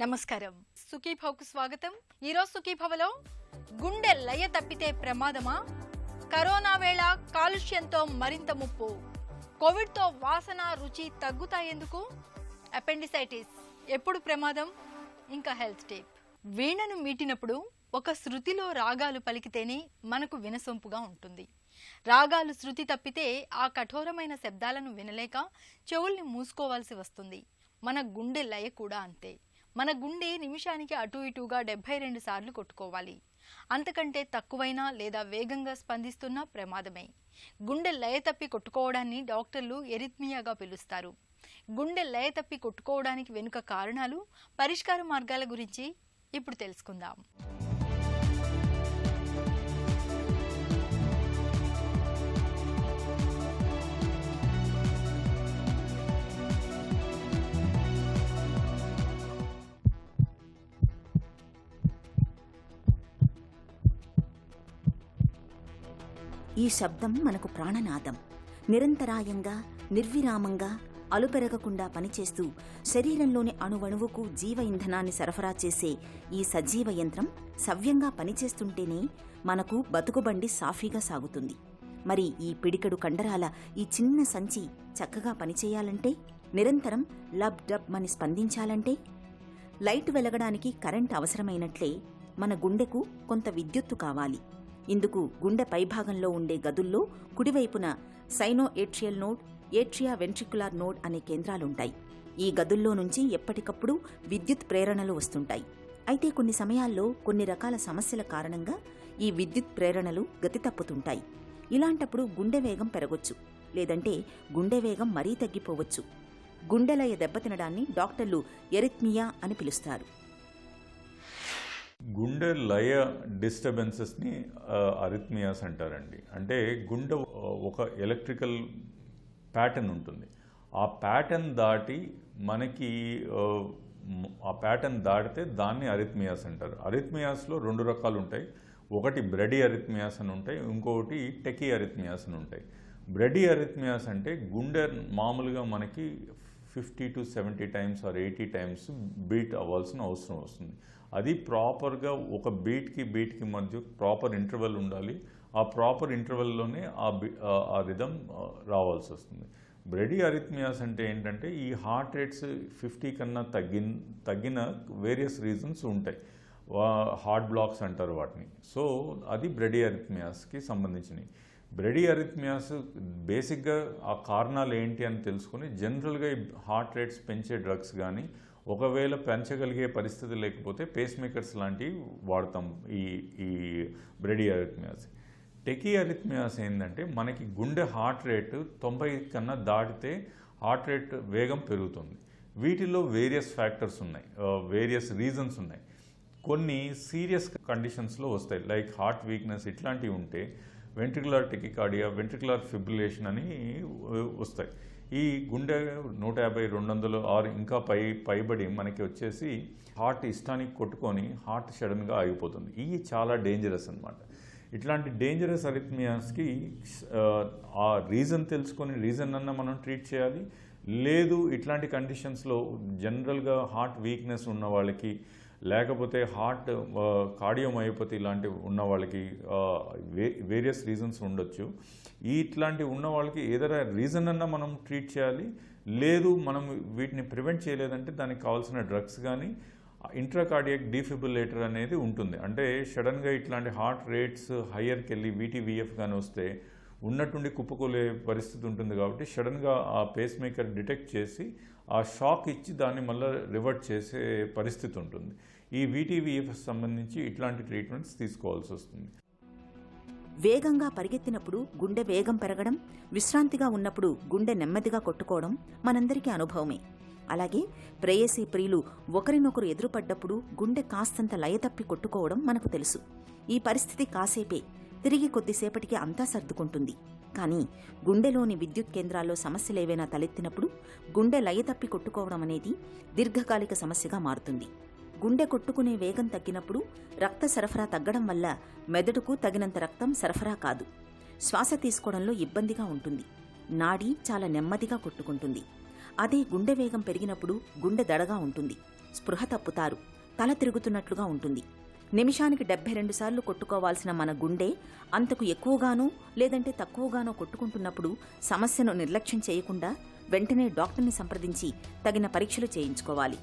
నమస్కారం. సుఖీభవకు స్వాగతం. ఈరోజు సుఖీభవలో గుండె లయ తప్పితే ప్రమాదమా, కరోనా వేళ కాలుష్యంతో మరింత ముప్పు, కోవిడ్తో వాసన రుచి తగ్గుతాయేందుకు, అపెండిసైటిస్ ఎప్పుడు ప్రమాదం, ఇంకా హెల్త్ టిప్. వీణను మీటినప్పుడు ఒక శృతిలో రాగాలు పలికితేనే మనకు వినసొంపుగా ఉంటుంది. రాగాలు శృతి తప్పితే ఆ కఠోరమైన శబ్దాలను వినలేక చెవుల్ని మూసుకోవాల్సి వస్తుంది. మన గుండె లయ కూడా అంతే. మన గుండె నిమిషానికి అటు ఇటుగా 72 సార్లు కొట్టుకోవాలి. అంతకంటే తక్కువైనా లేదా వేగంగా స్పందిస్తున్నా ప్రమాదమే. గుండె లయ తప్పి కొట్టుకోవడాన్ని డాక్టర్లు ఎరిథ్మియాగా పిలుస్తారు. గుండె లయ తప్పి కొట్టుకోవడానికి వెనుక కారణాలు, పరిష్కార మార్గాల గురించి ఇప్పుడు తెలుసుకుందాం. ఈ శబ్దం మనకు ప్రాణనాదం. నిరంతరాయంగా, నిర్విరామంగా, అలుపెరగకుండా పనిచేస్తూ శరీరంలోని అణువణువుకు జీవ ఇంధనాన్ని సరఫరా చేసే ఈ సజీవ యంత్రం సవ్యంగా పనిచేస్తుంటేనే మనకు బతుకుబండి సాఫీగా సాగుతుంది. మరి ఈ పిడికెడు కండరాల ఈ చిన్న సంచి చక్కగా పనిచేయాలంటే, నిరంతరం లబ్ డబ్ మని స్పందించాలంటే, లైట్ వెలగడానికి కరెంట్ అవసరమైనట్లే మన గుండెకు కొంత విద్యుత్తు కావాలి. ఇందుకు గుండె పైభాగంలో ఉండే గదుల్లో కుడివైపున cyano atrial node, atria ventricular node అనే కేంద్రాలుంటాయి. ఈ గదుల్లో నుంచి ఎప్పటికప్పుడు విద్యుత్ ప్రేరణలు వస్తుంటాయి. అయితే కొన్ని సమయాల్లో కొన్ని రకాల సమస్యల కారణంగా ఈ విద్యుత్ ప్రేరణలు గతి తప్పుతుంటాయి. ఇలాంటప్పుడు గుండె వేగం పెరగొచ్చు, లేదంటే గుండె వేగం మరీ తగ్గిపోవచ్చు. గుండెలయ దెబ్బతినడాన్ని డాక్టర్లు ఎరిథ్మియా అని పిలుస్తారు. గుండె లయ డిస్టర్బెన్సెస్ని అరిథ్మియాస్ అంటారండి. అంటే గుండె ఒక ఎలక్ట్రికల్ ప్యాటర్న్ ఉంటుంది. ఆ ప్యాటర్న్ దాటి మనకి ఆ ప్యాటర్న్ దాటితే దాన్ని అరిథ్మియాస్ అంటారు. అరిథ్మియాస్లో 2 రకాలు ఉంటాయి. ఒకటి బ్రెడీ అరిథ్మియాస్ అని ఉంటాయి, ఇంకొకటి టెకీ అరిథ్మియాస్ అని ఉంటాయి. బ్రెడీ అరిథ్మియాస్ అంటే గుండె మామూలుగా మనకి 50 to 70 times or 80 times beat అవ్వాల్సిన అవసరం వస్తుంది. అది ప్రాపర్గా ఒక బీట్కి మధ్య ప్రాపర్ ఇంటర్వెల్ ఉండాలి. ఆ ప్రాపర్ ఇంటర్వెల్లోనే ఆ రిథం రావాల్సి వస్తుంది. బ్రెడీ అరిథ్మియాస్ అంటే ఏంటంటే ఈ హార్ట్ రేట్స్ 50 కన్నా తగ్గిన వేరియస్ రీజన్స్ ఉంటాయి. హార్ట్ బ్లాక్స్ అంటారు వాటిని. సో అది బ్రెడీ అరిథ్మియాస్కి సంబంధించినవి. బ్రెడీ అరిథ్మియాస్ బేసిక్గా ఆ కారణాలు ఏంటి అని తెలుసుకుని జనరల్గా ఈ హార్ట్ రేట్స్ పెంచే డ్రగ్స్ కానీ, ఒకవేళ పెంచగలిగే పరిస్థితి లేకపోతే పేస్ మేకర్స్ లాంటివి వాడతాం ఈ బ్రెడీ అరిథ్మియాస్. టెకీ అరిథ్మియాస్ ఏంటంటే మనకి గుండె హార్ట్ రేట్ 90 కన్నా దాటితే హార్ట్ రేట్ వేగం పెరుగుతుంది. వీటిలో వేరియస్ ఫ్యాక్టర్స్ ఉన్నాయి, వేరియస్ రీజన్స్ ఉన్నాయి. కొన్ని సీరియస్ కండిషన్స్లో వస్తాయి, లైక్ హార్ట్ వీక్నెస్ ఇట్లాంటివి ఉంటే వెంట్రికులర్ టెకికార్డియా, వెంట్రికులర్ ఫిబ్రిలేషన్ అని వస్తాయి. ఈ గుండె 150, 200 ఆర్ ఇంకా పైబడి మనకి వచ్చేసి హార్ట్ ఇష్టానికి కొట్టుకొని హార్ట్ సడన్గా ఆగిపోతుంది. ఇవి చాలా డేంజరస్ అన్నమాట. ఇట్లాంటి డేంజరస్ అరిథ్మియాస్కి ఆ రీజన్ తెలుసుకొని రీజన్ అన్న మనం ట్రీట్ చేయాలి. లేదు ఇట్లాంటి కండిషన్స్లో జనరల్గా హార్ట్ వీక్నెస్ ఉన్న వాళ్ళకి, లేకపోతే హార్ట్ కార్డియోమయోపతి ఇలాంటివి ఉన్న వాళ్ళకి వేరియస్ రీజన్స్ ఉండొచ్చు. ఇట్లాంటివి ఉన్న వాళ్ళకి ఏదైనా రీజన్ అన్నా మనం ట్రీట్ చేయాలి. లేదు మనం వీటిని ప్రివెంట్ చేయలేదంటే దానికి కావాల్సిన డ్రగ్స్ కానీ, ఇంట్రాకార్డియక్ డీఫిబ్రిలేటర్ అనేది ఉంటుంది. అంటే సడన్గా ఇట్లాంటి హార్ట్ రేట్స్ హయ్యర్కి వెళ్ళి VT-VF కానీ వస్తే ఉన్నట్టుండి కుప్పకూలే పరిస్థితి ఉంటుంది. కాబట్టి సడన్గా ఆ పేస్ మేకర్ డిటెక్ట్ చేసి ఆ షాక్ ఇచ్చి దాన్ని మళ్ళీ రివర్ట్ చేసే పరిస్థితి ఉంటుంది. ఈ VT-VF సంబంధించి ఇట్లాంటి ట్రీట్మెంట్స్ తీసుకోవాల్సి వస్తుంది. వేగంగా పరిగెత్తినప్పుడు గుండె వేగం పెరగడం, విశ్రాంతిగా ఉన్నప్పుడు గుండె నెమ్మదిగా కొట్టుకోవడం మనందరికీ అనుభవమే. అలాగే ప్రేయసీ ప్రియులు ఒకరినొకరు ఎదురుపడ్డప్పుడు గుండె కాస్తంత లయతప్పి కొట్టుకోవడం మనకు తెలుసు. ఈ పరిస్థితి కాసేపే, తిరిగి కొద్దిసేపటికి అంతా సర్దుకుంటుంది. కానీ గుండెలోని విద్యుత్ కేంద్రాల్లో సమస్యలేవైనా తలెత్తినప్పుడు గుండె లయతప్పి కొట్టుకోవడం అనేది దీర్ఘకాలిక సమస్యగా మారుతుంది. గుండె కొట్టుకునే వేగం తగ్గినప్పుడు రక్త సరఫరా తగ్గడం వల్ల మెదడుకు తగినంత రక్తం సరఫరా కాదు. శ్వాస తీసుకోవడంలో ఇబ్బందిగా ఉంటుంది. నాడి చాలా నెమ్మదిగా కొట్టుకుంటుంది. అదే గుండె వేగం పెరిగినప్పుడు గుండె దడగా ఉంటుంది. స్పృహ తప్పుతారు, తల తిరుగుతున్నట్లుగా ఉంటుంది. నిమిషానికి 72 సార్లు కొట్టుకోవాల్సిన మన గుండె అంతకు ఎక్కువగానో లేదంటే తక్కువగానో కొట్టుకుంటున్నప్పుడు సమస్యను నిర్లక్ష్యం చేయకుండా వెంటనే డాక్టర్ని సంప్రదించి తగిన పరీక్షలు చేయించుకోవాలి.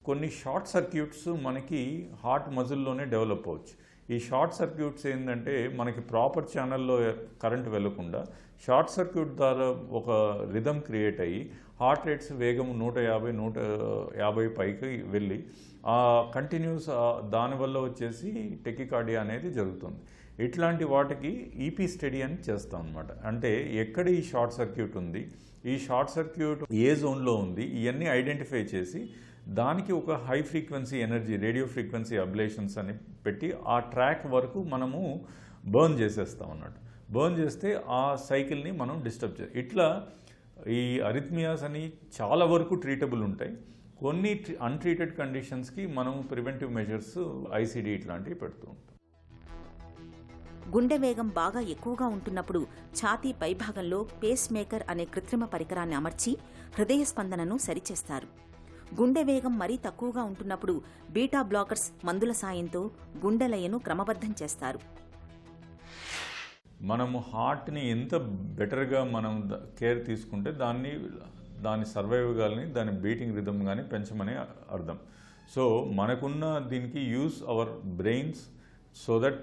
కొన్ని షార్ట్ సర్క్యూట్స్ మనకి హార్ట్ మజిల్లోనే డెవలప్ అవ్వచ్చు. ఈ షార్ట్ సర్క్యూట్స్ ఏంటంటే మనకి ప్రాపర్ ఛానల్లో కరెంట్ వెళ్లకుండా షార్ట్ సర్క్యూట్ ద్వారా ఒక రిథమ్ క్రియేట్ అయ్యి హార్ట్ రేట్స్ వేగం 150 పైకి వెళ్ళి కంటిన్యూస్ దానివల్ల వచ్చేసి టెకికార్డియా అనేది జరుగుతుంది. ఇట్లాంటి వాటికి ఈపీ స్టడీ అని చేస్తాం అనమాట. అంటే ఎక్కడ ఈ షార్ట్ సర్క్యూట్ ఉంది, ఈ షార్ట్ సర్క్యూట్ ఏ జోన్లో ఉంది, ఇవన్నీ ఐడెంటిఫై చేసి దానికి ఒక high frequency energy radio frequency oblations అని పెట్టి ఆ ట్రాక్ వరకు మనము బర్న్ చేసేస్తాం అన్నట్టు. బర్న్ చేస్తే ఆ సైకిల్ని మనం డిస్టర్బ్ చేస్తాం. ఇట్లా ఈ అరిథ్మియాస్ అని చాలా వరకు ట్రీటబుల్ ఉంటాయి. కొన్ని అన్ట్రీటెడ్ కండిషన్స్కి మనం ప్రివెంటివ్ మెజర్స్ ఐసీడీ ఇట్లాంటివి పెడుతూ ఉంటాం. గుండె వేగం బాగా ఎక్కువగా ఉంటున్నప్పుడు ఛాతీ పైభాగంలో పేస్ మేకర్ అనే కృత్రిమ పరికరాన్ని అమర్చి హృదయ స్పందనను సరిచేస్తారు. గుండె వేగం మరీ తక్కువగా ఉంటున్నప్పుడు బీటా బ్లాకర్స్ మందుల సాయంతో గుండె లయను క్రమబద్ధం చేస్తారు. మనము హార్ట్ని ఎంత బెటర్గా మనం కేర్ తీసుకుంటే దాని సర్వైవ్ కానీ దాని బీటింగ్ రిథమ్ కానీ పెంచమని అర్థం. సో మనకున్న దీనికి use our brains so that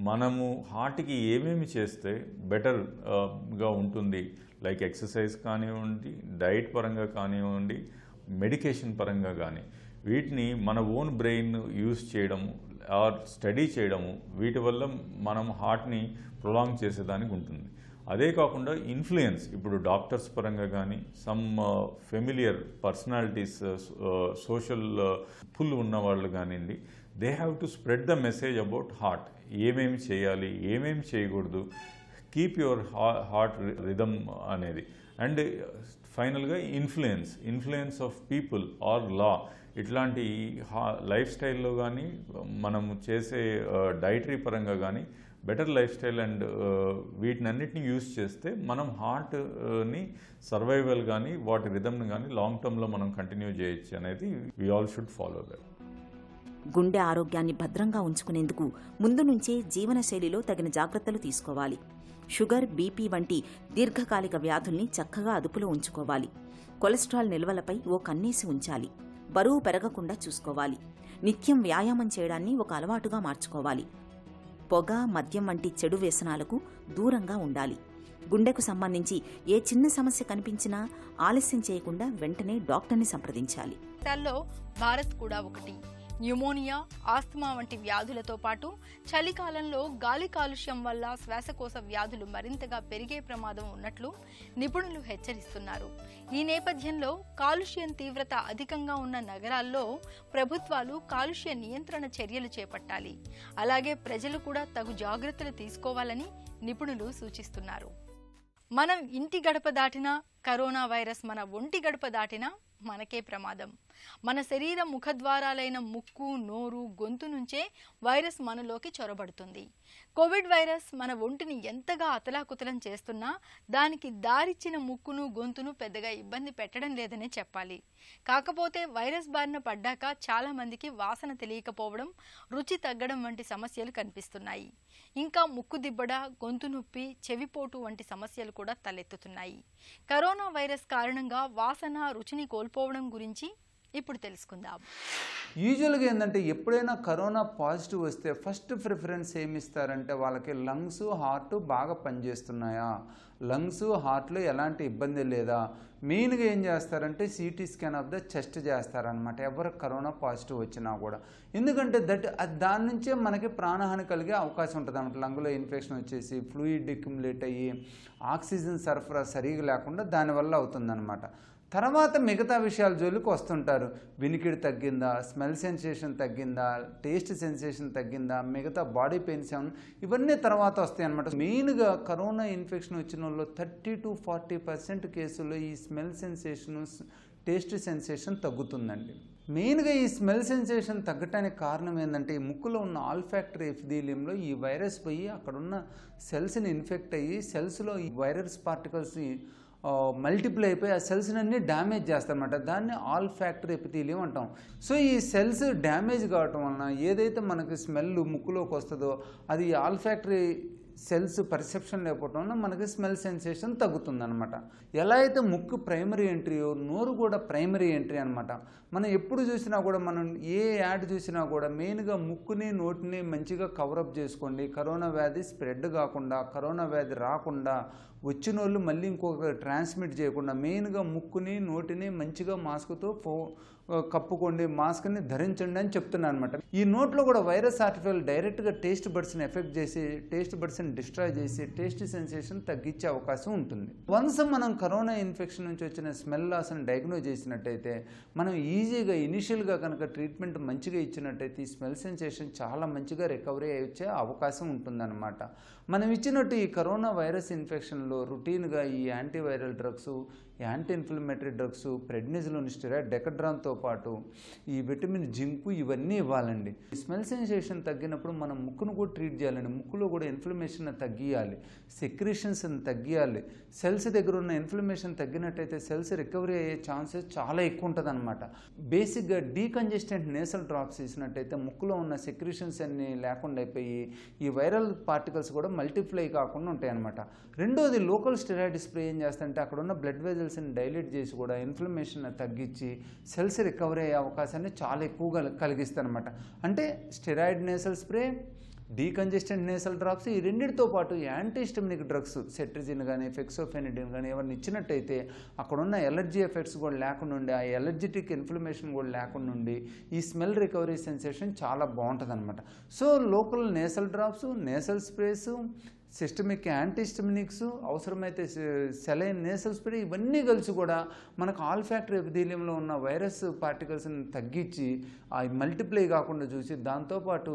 మనము హార్ట్కి ఏమేమి చేస్తే బెటర్గా ఉంటుంది, లైక్ ఎక్సర్సైజ్ కానివ్వండి, డైట్ పరంగా కానివ్వండి, మెడికేషన్ పరంగా కానీ, వీటిని మన ఓన్ బ్రెయిన్ యూజ్ చేయడము ఆర్ స్టడీ చేయడము, వీటి వల్ల మనం హార్ట్ని ప్రొలాంగ్ చేసేదానికి ఉంటుంది. అదే కాకుండా ఇన్ఫ్లుయెన్స్, ఇప్పుడు డాక్టర్స్ పరంగా కానీ some familiar personalities, social pull ఉన్న వాళ్ళు కానివ్వండి, they have to spread the message about heart. ఏమేమి చేయాలి, ఏమేమి చేయకూడదు, కీప్ యువర్ హార్ట్ రిథమ్ అనేది. అండ్ ఫైనల్గా ఇన్ఫ్లుయెన్స్ ఆఫ్ పీపుల్ ఆర్ లా, ఇట్లాంటి లైఫ్ స్టైల్లో కానీ మనము చేసే డైటరీ పరంగా కానీ బెటర్ లైఫ్ స్టైల్ అండ్ వీటినన్నిటిని యూజ్ చేస్తే మనం హార్ట్ని సర్వైవల్ కానీ వాటి రిథమ్ని కానీ లాంగ్ టర్మ్లో మనం కంటిన్యూ చేయొచ్చు అనేది we all should follow that. గుండె ఆరోగ్యాన్ని భద్రంగా ఉంచుకునేందుకు ముందు నుంచే జీవనశైలిలో తగిన జాగ్రత్తలు తీసుకోవాలి. షుగర్, బీపీ వంటి దీర్ఘకాలిక వ్యాధుల్ని చక్కగా అదుపులో ఉంచుకోవాలి. కొలెస్ట్రాల్ నిల్వలపై ఓ కన్నేసి ఉంచాలి. బరువు పెరగకుండా చూసుకోవాలి. నిత్యం వ్యాయామం చేయడాన్ని ఒక అలవాటుగా మార్చుకోవాలి. పొగ, మద్యం వంటి చెడు వ్యసనాలకు దూరంగా ఉండాలి. గుండెకు సంబంధించి ఏ చిన్న సమస్య కనిపించినా ఆలస్యం చేయకుండా వెంటనే డాక్టర్ని సంప్రదించాలి. భారత్ కూడా ఒకటి. న్యూమోనియా, ఆస్తమా వంటి వ్యాధులతో పాటు చలికాలంలో గాలి కాలుష్యం వల్ల శ్వాసకోశ వ్యాధులు మరింతగా పెరిగే ప్రమాదం ఉన్నట్లు నిపుణులు హెచ్చరిస్తున్నారు. ఈ నేపథ్యంలో కాలుష్యం తీవ్రత అధికంగా ఉన్న నగరాల్లో ప్రభుత్వాలు కాలుష్య నియంత్రణ చర్యలు చేపట్టాలి. అలాగే ప్రజలు కూడా తగు జాగ్రత్తలు తీసుకోవాలని నిపుణులు సూచిస్తున్నారు. మనం ఇంటి గడప దాటినా కరోనా వైరస్ మన ఒంటి గడప దాటినా మనకే ప్రమాదం. మన శరీర ముఖద్వారాలైన ముక్కు, నోరు, గొంతు నుంచే వైరస్ మనలోకి చొరబడుతుంది. కోవిడ్ వైరస్ మన ఒంటిని ఎంతగా అతలాకుతలం చేస్తున్నా దానికి దారిచ్చిన ముక్కును, గొంతును పెద్దగా ఇబ్బంది పెట్టడం లేదనే చెప్పాలి. కాకపోతే వైరస్ బారిన పడ్డాక చాలా మందికి వాసన తెలియకపోవడం, రుచి తగ్గడం వంటి సమస్యలు కనిపిస్తున్నాయి. ఇంకా ముక్కు దిబ్బడ, గొంతు నొప్పి, చెవిపోటు వంటి సమస్యలు కూడా తలెత్తుతున్నాయి. కరోనా వైరస్ కారణంగా వాసన, రుచిని కోల్పోవడం గురించి ఇప్పుడు తెలుసుకుందాం. యూజువల్గా ఏంటంటే ఎప్పుడైనా కరోనా పాజిటివ్ వస్తే ఫస్ట్ ప్రిఫరెన్స్ ఏమిస్తారంటే వాళ్ళకి లంగ్స్, హార్ట్ బాగా పనిచేస్తున్నాయా, లంగ్స్, హార్ట్లో ఎలాంటి ఇబ్బంది లేదా, మెయిన్గా ఏం చేస్తారంటే CT scan of the chest చేస్తారనమాట ఎవరికి కరోనా పాజిటివ్ వచ్చినా కూడా. ఎందుకంటే దాని నుంచే మనకి ప్రాణహాని కలిగే అవకాశం ఉంటుంది అనమాట. లంగ్లో ఇన్ఫెక్షన్ వచ్చేసి ఫ్లూయిడ్ అక్యుములేట్ అయ్యి ఆక్సిజన్ సరఫరా సరిగా లేకుండా దానివల్ల అవుతుందన్నమాట. తర్వాత మిగతా విషయాల జోలికి వస్తుంటారు. వినికిడి తగ్గిందా, స్మెల్ సెన్సేషన్ తగ్గిందా, టేస్ట్ సెన్సేషన్ తగ్గిందా, మిగతా బాడీ పెయిన్స్ ఏమన్నా, ఇవన్నీ తర్వాత వస్తాయి అన్నమాట. మెయిన్గా కరోనా ఇన్ఫెక్షన్ వచ్చిన వాళ్ళు 30 to 40% కేసుల్లో ఈ స్మెల్ సెన్సేషన్, టేస్ట్ సెన్సేషన్ తగ్గుతుందండి. మెయిన్గా ఈ స్మెల్ సెన్సేషన్ తగ్గటానికి కారణం ఏంటంటే ఈ ముక్కులో ఉన్న ఆల్ఫాక్టరీ ఎపిథీలియంలో ఈ వైరస్ పోయి అక్కడున్న సెల్స్ని ఇన్ఫెక్ట్ అయ్యి సెల్స్లో ఈ వైరస్ పార్టికల్స్ని మల్టిప్లై అయిపోయి ఆ సెల్స్ని అన్ని డ్యామేజ్ చేస్తారనమాట. దాన్ని ఆల్ ఫ్యాక్టరీ ఎపిథీలియం అంటాం. సో ఈ సెల్స్ డ్యామేజ్ కావటం వలన ఏదైతే మనకి స్మెల్ ముక్కులోకి వస్తుందో అది ఆల్ ఫ్యాక్టరీ సెల్స్ పర్సెప్షన్ లేకపోవడం వల్ల మనకి స్మెల్ సెన్సేషన్ తగ్గుతుందన్నమాట. ఎలా అయితే ముక్కు ప్రైమరీ ఎంట్రీయో నోరు కూడా ప్రైమరీ ఎంట్రీ అనమాట. మనం ఎప్పుడు చూసినా కూడా మనం ఏ యాడ్ చూసినా కూడా మెయిన్గా ముక్కుని నోటిని మంచిగా కవరప్ చేసుకోండి. కరోనా వ్యాధి స్ప్రెడ్ కాకుండా, కరోనా వ్యాధి రాకుండా, వచ్చిన వాళ్ళు మళ్ళీ ఇంకొక ట్రాన్స్మిట్ చేయకుండా మెయిన్గా ముక్కుని నోటిని మంచిగా మాస్క్తో కప్పుకోండి, మాస్క్ని ధరించండి అని చెప్తున్నాను అనమాట. ఈ నోట్లో కూడా వైరస్ ఆర్టిఫిషియల్ డైరెక్ట్గా టేస్ట్ బడ్స్ని ఎఫెక్ట్ చేసి టేస్ట్ బడ్స్ని డిస్ట్రాయ్ చేసి టేస్ట్ సెన్సేషన్ తగ్గించే అవకాశం ఉంటుంది. వన్స్ మనం కరోనా ఇన్ఫెక్షన్ నుంచి వచ్చిన స్మెల్ లాస్ని డయాగ్నోజ్ చేసినట్టయితే మనం ఈజీగా ఇనిషియల్గా కనుక ట్రీట్మెంట్ మంచిగా ఇచ్చినట్టయితే ఈ స్మెల్ సెన్సేషన్ చాలా మంచిగా రికవరీ అయ్యే అవకాశం ఉంటుందన్నమాట. మనం ఇచ్చినట్టు ఈ కరోనా వైరస్ ఇన్ఫెక్షన్లో రొటీన్గా ఈ antiviral drugs, anti inflammatory drugs, prednisolone, steroid, డెకడ్రాన్తో పాటు ఈ విటమిన్ జింకు ఇవన్నీ ఇవ్వాలండి. స్మెల్ సెన్సేషన్ తగ్గినప్పుడు మనం ముక్కును కూడా ట్రీట్ చేయాలండి. ముక్కులో కూడా ఇన్ఫ్లమేషన్ తగ్గియాలి, సెక్రీషన్స్ని తగ్గియాలి. సెల్స్ దగ్గర ఉన్న ఇన్ఫ్లమేషన్ తగ్గినట్టయితే సెల్స్ రికవరీ అయ్యే ఛాన్సెస్ చాలా ఎక్కువ ఉంటుంది అనమాట. బేసిక్గా డీకంజెస్టెంట్ నేసల్ డ్రాప్స్ ఇచ్చినట్టయితే ముక్కులో ఉన్న సెక్రీషన్స్ అన్నీ లేకుండా అయిపోయి ఈ వైరల్ పార్టికల్స్ కూడా మల్టిప్లై కాకుండా ఉంటాయి అన్నమాట. రెండోది లోకల్ స్టెరాయిడ్ స్ప్రే ఏం చేస్తుంటే అక్కడ ఉన్న బ్లడ్ వెజల్స్ని డైలేట్ చేసి కూడా ఇన్ఫ్లమేషన్ తగ్గించి సెల్స్ రికవరీ అయ్యే అవకాశాన్ని చాలా ఎక్కువగా కలిగిస్తాయి అనమాట. అంటే steroid nasal spray, decongestant nasal drops, ఈ రెండింటితో పాటు యాంటీహిస్టమినిక్ డ్రగ్స్ సెట్రిజిన్ కానీ ఫెక్సోఫెనిడిన్ కానీ ఎవరిని ఇచ్చినట్టయితే అక్కడున్న ఎలర్జీ ఎఫెక్ట్స్ కూడా లేకుండా ఉండి, ఆ ఎలర్జెటిక్ ఇన్ఫ్లమేషన్ కూడా లేకుండా ఉండి ఈ స్మెల్ రికవరీ సెన్సేషన్ చాలా బాగుంటుంది అనమాట. So local nasal drops, nasal sprays, systemic antihistaminics, అవసరమైతే సెలైన్ నేసల్ స్ప్రే, ఇవన్నీ కలిసి కూడా మనకు ఆల్ ఫ్యాక్టరీ ఎపిథీలియంలో ఉన్న వైరస్ పార్టికల్స్ని తగ్గించి ఆ మల్టిప్లై కాకుండా చూసి దాంతోపాటు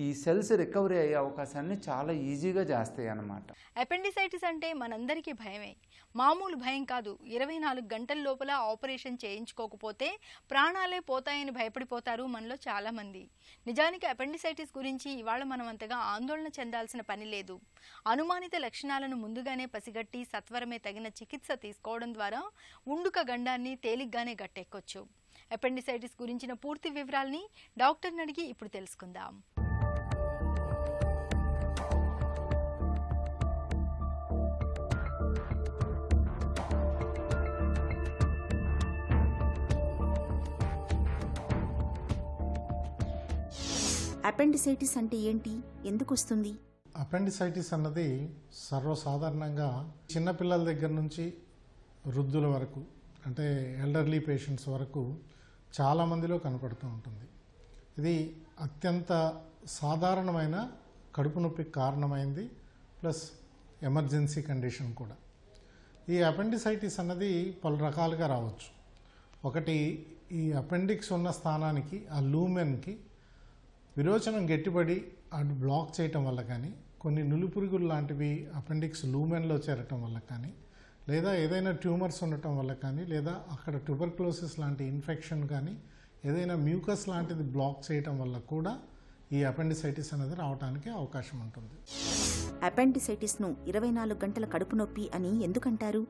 ఈ సెల్స్ రికవరీ అయ్యే అవకాశాన్ని చాలా ఈజీగా చేస్తాయి అన్నమాట. అపెండిసైటిస్ అంటే మనందరికీ భయమే. మామూలు భయం కాదు. 24 గంటల లోపల ఆపరేషన్ చేయించుకోకపోతే ప్రాణాలే పోతాయని భయపడిపోతారు మనలో చాలామంది. నిజానికి అపెండిసైటిస్ గురించి ఇవాళ మనం అంతగా ఆందోళన చెందాల్సిన పని లేదు. అనుమానిత లక్షణాలను ముందుగానే పసిగట్టి సత్వరమే తగిన చికిత్స తీసుకోవడం ద్వారా ఉండుక గండాన్ని తేలిగ్గానే గట్టెక్కొచ్చు. అపెండిసైటిస్ గురించిన పూర్తి వివరాల్ని డాక్టర్ని అడిగి ఇప్పుడు తెలుసుకుందాం. అపెండిసైటిస్ అంటే ఏంటి, ఎందుకు వస్తుంది? అపెండిసైటిస్ అన్నది సర్వసాధారణంగా చిన్నపిల్లల దగ్గర నుంచి వృద్ధుల వరకు, అంటే ఎల్డర్లీ పేషెంట్స్ వరకు చాలామందిలో కనపడుతూ ఉంటుంది. ఇది అత్యంత సాధారణమైన కడుపు నొప్పికి కారణమైంది, ప్లస్ ఎమర్జెన్సీ కండిషన్ కూడా. ఈ అపెండిసైటిస్ అన్నది పలు రకాలుగా రావచ్చు. ఒకటి, ఈ అపెండిక్స్ ఉన్న స్థానానికి, ఆ లూమెన్కి విరోచనం గట్టిపడి అటు బ్లాక్ చేయటం వల్ల కానీ, కొన్ని నులిపురుగులు లాంటివి అపెండిక్స్ లూమెన్లో చేరటం వల్ల కానీ, లేదా ఏదైనా ట్యూమర్స్ ఉండటం వల్ల కానీ, లేదా అక్కడ ట్యూబర్క్లోసిస్ లాంటి ఇన్ఫెక్షన్ కానీ, ఏదైనా మ్యూకస్ లాంటిది బ్లాక్ చేయటం వల్ల కూడా ఈ అపెండిసైటిస్ అనేది రావడానికి అవకాశం ఉంటుంది. అపెండిసైటిస్ను 24 గంటల కడుపు నొప్పి అని ఎందుకంటారు?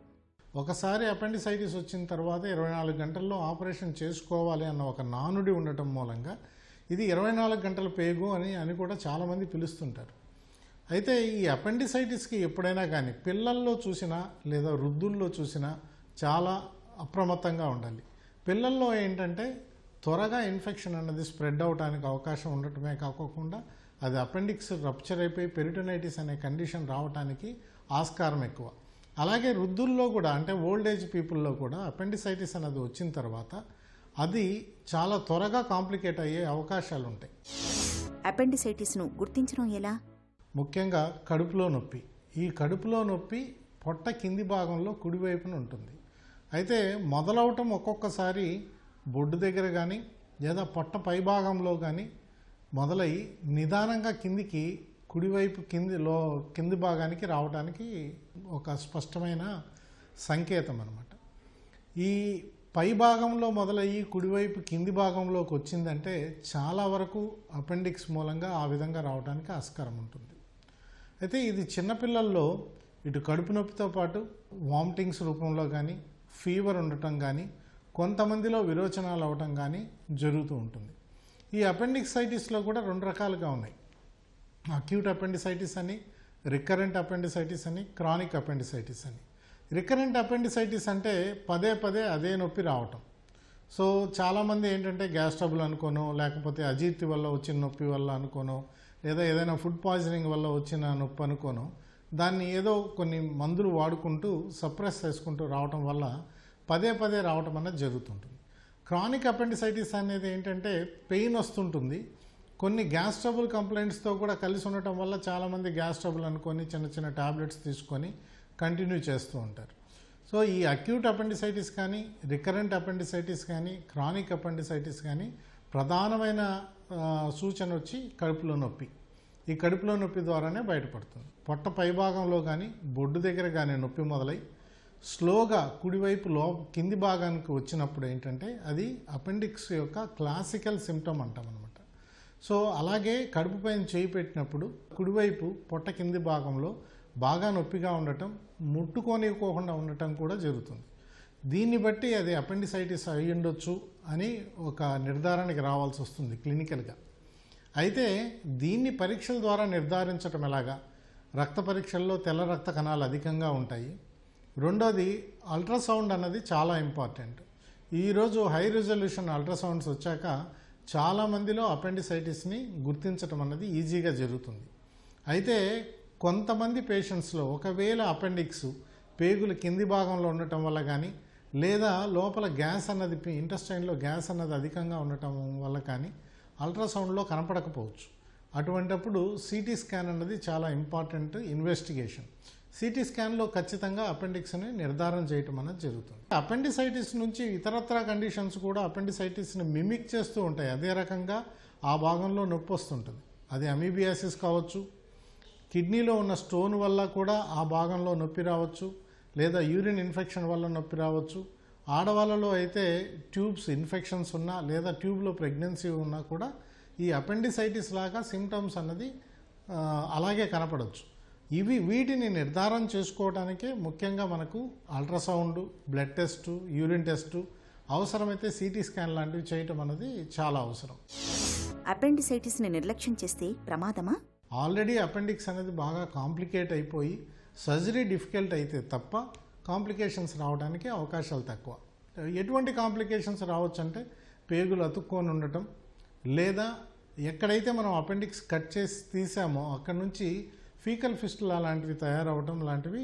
ఒకసారి అపెండిసైటిస్ వచ్చిన తర్వాత 24 గంటల్లో ఆపరేషన్ చేసుకోవాలి అన్న ఒక నానుడి ఉండటం మూలంగా ఇది 24 గంటల పేగు అని కూడా చాలామంది పిలుస్తుంటారు. అయితే ఈ అపెండిసైటిస్కి ఎప్పుడైనా కానీ పిల్లల్లో చూసినా లేదా వృద్ధుల్లో చూసినా చాలా అప్రమత్తంగా ఉండాలి. పిల్లల్లో ఏంటంటే త్వరగా ఇన్ఫెక్షన్ అన్నది స్ప్రెడ్ అవడానికి అవకాశం ఉండటమే కాకుండా అది అపెండిక్స్ రప్చర్ అయిపోయి పెరిటోనైటిస్ అనే కండిషన్ రావడానికి ఆస్కారం ఎక్కువ. అలాగే వృద్ధుల్లో కూడా, అంటే ఓల్డ్ ఏజ్ పీపుల్లో కూడా అపెండిసైటిస్ అనేది వచ్చిన తర్వాత అది చాలా త్వరగా కాంప్లికేట్ అయ్యే అవకాశాలు ఉంటాయి. అపెండిసైటిస్ను గుర్తించడం ఎలా? ముఖ్యంగా కడుపులో నొప్పి. ఈ కడుపులో నొప్పి పొట్ట కింది భాగంలో కుడివైపున ఉంటుంది. అయితే మొదలవటం ఒక్కొక్కసారి బొడ్డు దగ్గర కానీ లేదా పొట్ట పై భాగంలో కానీ మొదలై నిదానంగా కిందికి కుడివైపు కింది భాగానికి రావడానికి ఒక స్పష్టమైన సంకేతం అన్నమాట. ఈ పై భాగంలో మొదలయ్యి కుడివైపు కింది భాగంలోకి వచ్చిందంటే చాలా వరకు అపెండిక్స్ మూలంగా ఆ విధంగా రావడానికి ఆస్కారం ఉంటుంది. అయితే ఇది చిన్నపిల్లల్లో ఇటు కడుపు నొప్పితో పాటు వామిటింగ్స్ రూపంలో కానీ, ఫీవర్ ఉండటం కానీ, కొంతమందిలో విరోచనాలు అవటం కానీ జరుగుతూ ఉంటుంది. ఈ అపెండిక్సైటిస్లో కూడా 2 రకాలుగా ఉన్నాయి. అక్యూట్ అపెండిసైటిస్ అని, రికరెంట్ అపెండిసైటిస్ అని, క్రానిక్ అపెండిసైటిస్ అని. రికరెంట్ అపెండిసైటిస్ అంటే పదే పదే అదే నొప్పి రావటం. సో చాలామంది ఏంటంటే గ్యాస్ ట్రబుల్ అనుకోనో, లేకపోతే అజీర్తి వల్ల వచ్చిన నొప్పి వల్ల అనుకోనో, లేదా ఏదైనా ఫుడ్ పాయిజనింగ్ వల్ల వచ్చిన నొప్పి అనుకోనో, దాన్ని ఏదో కొన్ని మందులు వాడుకుంటూ సప్రెస్ చేసుకుంటూ రావటం వల్ల పదే పదే రావటం అనేది జరుగుతుంటుంది. క్రానిక్ అపెండిసైటిస్ అనేది ఏంటంటే పెయిన్ వస్తుంటుంది. కొన్ని గ్యాస్ ట్రబుల్ కంప్లైంట్స్తో కూడా కలిసి ఉండటం వల్ల చాలామంది గ్యాస్ ట్రబుల్ అనుకొని చిన్న చిన్న టాబ్లెట్స్ తీసుకొని కంటిన్యూ చేస్తూ ఉంటారు. సో ఈ అక్యూట్ అపెండిసైటిస్ కానీ, రికరెంట్ అపెండిసైటిస్ కానీ, క్రానిక్ అపెండిసైటిస్ కానీ ప్రధానమైన సూచన వచ్చి కడుపులో నొప్పి. ఈ కడుపులో నొప్పి ద్వారానే బయటపడుతుంది. పొట్ట పైభాగంలో కానీ, బొడ్డు దగ్గర కానీ నొప్పి మొదలై స్లోగా కుడివైపు కింది భాగానికి వచ్చినప్పుడు ఏంటంటే అది అపెండిక్స్ యొక్క క్లాసికల్ సిమ్టమ్ అంటాం అనమాట. సో అలాగే కడుపు పైన చేయి పెట్టినప్పుడు కుడివైపు పొట్ట కింది భాగంలో బాగా నొప్పిగా ఉండటం, ముట్టుకోనివ్వకుండా ఉండటం కూడా జరుగుతుంది. దీన్ని బట్టి అది అపెండిసైటిస్ అయి ఉండొచ్చు అని ఒక నిర్ధారణకి రావాల్సి వస్తుంది క్లినికల్గా. అయితే దీన్ని పరీక్షల ద్వారా నిర్ధారించడం ఎలాగా? రక్త పరీక్షల్లో తెల్ల రక్త కణాలు అధికంగా ఉంటాయి. రెండోది అల్ట్రాసౌండ్ అన్నది చాలా ఇంపార్టెంట్. ఈరోజు హై రిజల్యూషన్ అల్ట్రాసౌండ్స్ వచ్చాక చాలామందిలో అపెండిసైటిస్ని గుర్తించడం అన్నది ఈజీగా జరుగుతుంది. అయితే కొంతమంది పేషెంట్స్లో ఒకవేళ అపెండిక్స్ పేగులు కింది భాగంలో ఉండటం వల్ల కానీ, లేదా లోపల గ్యాస్ అన్నది ఇంటెస్టైన్లో గ్యాస్ అన్నది అధికంగా ఉండటం వల్ల కానీ అల్ట్రాసౌండ్లో కనపడకపోవచ్చు. అటువంటప్పుడు సిటీ స్కాన్ అన్నది చాలా ఇంపార్టెంట్ ఇన్వెస్టిగేషన్. సిటీ స్కాన్లో ఖచ్చితంగా అపెండిక్స్ని నిర్ధారణ చేయటం అనేది జరుగుతుంది. అపెండిసైటిస్ నుంచి ఇతరత్ర కండిషన్స్ కూడా అపెండిసైటిస్ని మిమిక్ చేస్తూ ఉంటాయి. అదే రకంగా ఆ భాగంలో నొప్పి వస్తుంటుంది. అది అమీబియాసిస్ కావచ్చు, కిడ్నీలో ఉన్న స్టోన్ వల్ల కూడా ఆ భాగంలో నొప్పి రావచ్చు, లేదా యూరిన్ ఇన్ఫెక్షన్ వల్ల నొప్పి రావచ్చు. ఆడవాళ్ళలో అయితే ట్యూబ్స్ ఇన్ఫెక్షన్స్ ఉన్నా, లేదా ట్యూబ్లో ప్రెగ్నెన్సీ ఉన్నా కూడా ఈ అపెండిసైటిస్ లాగా సిమ్టమ్స్ అన్నది అలాగే కనపడవచ్చు. వీటిని నిర్ధారణ చేసుకోవడానికే ముఖ్యంగా మనకు ultrasound, blood test, urine test, అవసరమైతే సిటీ స్కాన్ లాంటివి చేయటం అనేది చాలా అవసరం. అపెండిసైటిస్ని నిర్లక్ష్యం చేస్తే ప్రమాదమా? ఆల్రెడీ అపెండిక్స్ అనేది బాగా కాంప్లికేట్ అయిపోయి సర్జరీ డిఫికల్ట్ అయితే తప్ప కాంప్లికేషన్స్ రావడానికి అవకాశాలు తక్కువ. ఎటువంటి కాంప్లికేషన్స్ రావచ్చు అంటే పేగులు అతుక్కొని ఉండటం, లేదా ఎక్కడైతే మనం అపెండిక్స్ కట్ చేసి తీసామో అక్కడ నుంచి ఫీకల్ ఫిస్టులా లాంటివి తయారవడం లాంటివి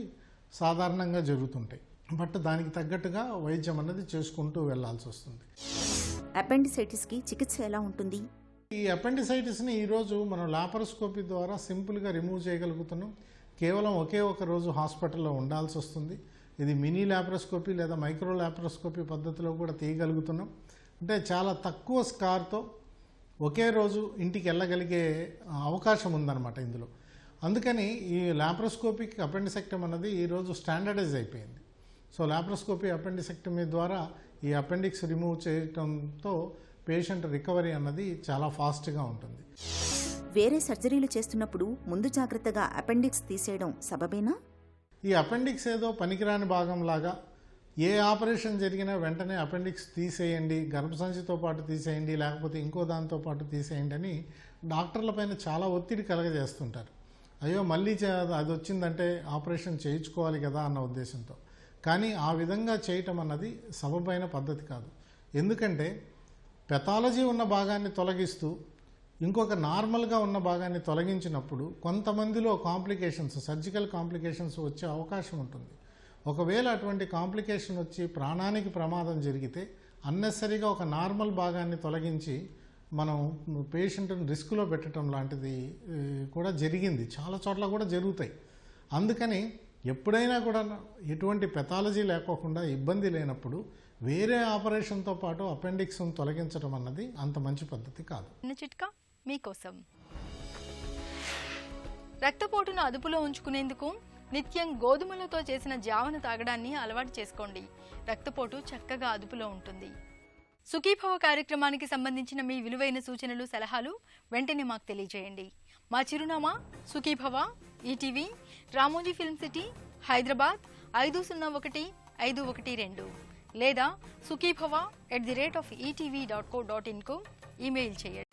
సాధారణంగా జరుగుతుంటాయి. బట్ దానికి తగ్గట్టుగా వైద్యం అన్నది చేసుకుంటూ వెళ్లాల్సి వస్తుంది. అపెండిసైటిస్కి చికిత్స ఎలా ఉంటుంది? ఈ అపెండిసైటిస్ని ఈరోజు మనం లాపరోస్కోపీ ద్వారా సింపుల్గా రిమూవ్ చేయగలుగుతున్నాం. కేవలం ఒకే ఒక రోజు హాస్పిటల్లో ఉండాల్సి వస్తుంది. ఇది మినీ లాపరోస్కోపీ లేదా మైక్రో లాపరోస్కోపీ పద్ధతిలో కూడా తీయగలుగుతున్నాం. అంటే చాలా తక్కువ స్కార్తో ఒకే రోజు ఇంటికి వెళ్ళగలిగే అవకాశం ఉందన్నమాట ఇందులో. అందుకని ఈ లాప్రోస్కోపిక్ అపెండిసెక్టమీ అన్నది ఈరోజు స్టాండర్డైజ్ అయిపోయింది. సో లాప్రోస్కోపీ అపెండిసెక్టమీ ద్వారా ఈ అపెండిక్స్ రిమూవ్ చేయడంతో పేషెంట్ రికవరీ అన్నది చాలా ఫాస్ట్గా ఉంటుంది. వేరే సర్జరీలు చేస్తున్నప్పుడు ముందు జాగ్రత్తగా అపెండిక్స్ తీసేయడం సబబేనా? ఈ అపెండిక్స్ ఏదో పనికిరాని భాగంలాగా ఏ ఆపరేషన్ జరిగినా వెంటనే అపెండిక్స్ తీసేయండి, గర్భసంచితో పాటు తీసేయండి, లేకపోతే ఇంకో దాంతో పాటు తీసేయండి అని డాక్టర్ల పైన చాలా ఒత్తిడి కలగజేస్తుంటారు. అయ్యో మళ్ళీ అది వచ్చిందంటే ఆపరేషన్ చేయించుకోవాలి కదా అన్న ఉద్దేశంతో. కానీ ఆ విధంగా చేయటం అన్నది సబబైన పద్ధతి కాదు. ఎందుకంటే పెథాలజీ ఉన్న భాగాన్ని తొలగిస్తూ ఇంకొక నార్మల్గా ఉన్న భాగాన్ని తొలగించినప్పుడు కొంతమందిలో కాంప్లికేషన్స్, సర్జికల్ కాంప్లికేషన్స్ వచ్చే అవకాశం ఉంటుంది. ఒకవేళ అటువంటి కాంప్లికేషన్ వచ్చి ప్రాణానికి ప్రమాదం జరిగితే అన్నెసరీగా ఒక నార్మల్ భాగాన్ని తొలగించి మనం పేషెంట్ని రిస్క్లో పెట్టడం లాంటిది కూడా జరిగింది, చాలా చోట్ల కూడా జరుగుతాయి. అందుకని ఎప్పుడైనా కూడా ఎటువంటి పెథాలజీ లేకోకుండా ఇబ్బంది లేనప్పుడు వేరే ఆపరేషన్తో పాటు అపెండిక్స్ను తొలగించడం అన్నది అంత మంచి పద్ధతి కాదు. చిట్కా మీకోసం. రక్తపోటును అదుపులో ఉంచుకునేందుకు నిత్యం గోధుమలతో చేసిన జావను తాగడాన్ని అలవాటు చేసుకోండి. రక్తపోటు చక్కగా అదుపులో ఉంటుంది. సుఖీభవ కార్యక్రమానికి సంబంధించిన మీ విలువైన సూచనలు, సలహాలు వెంటనే మాకు తెలియజేయండి. మా చిరునామా Sukhibhava, ETV, Ramoji film city, Hyderabad 501512 లేదా sukhibhava@etv.co.in కు ఈమెయిల్ చేయండి.